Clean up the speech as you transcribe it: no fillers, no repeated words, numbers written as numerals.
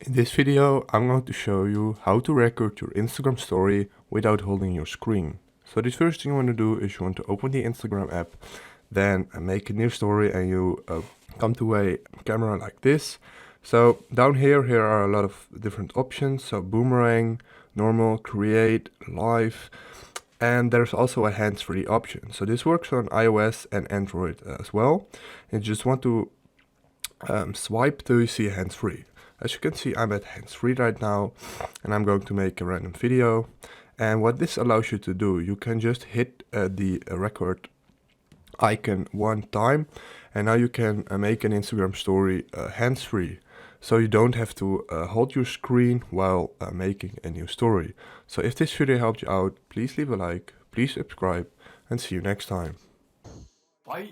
In this video, I'm going to show you how to record your Instagram story without holding your screen. So the first thing you want to do is you want to open the Instagram app, then make a new story and you come to a camera like this. So down here are a lot of different options. So boomerang, normal, create, live, and there's also a hands-free option. So this works on iOS and Android as well. And you just want to swipe till you see hands-free. As you can see, I'm at hands-free right now, and I'm going to make a random video. And what this allows you to do, you can just hit the record icon one time, and now you can make an Instagram story hands-free. So you don't have to hold your screen while making a new story. So if this video helped you out, please leave a like, please subscribe, and see you next time. Bye.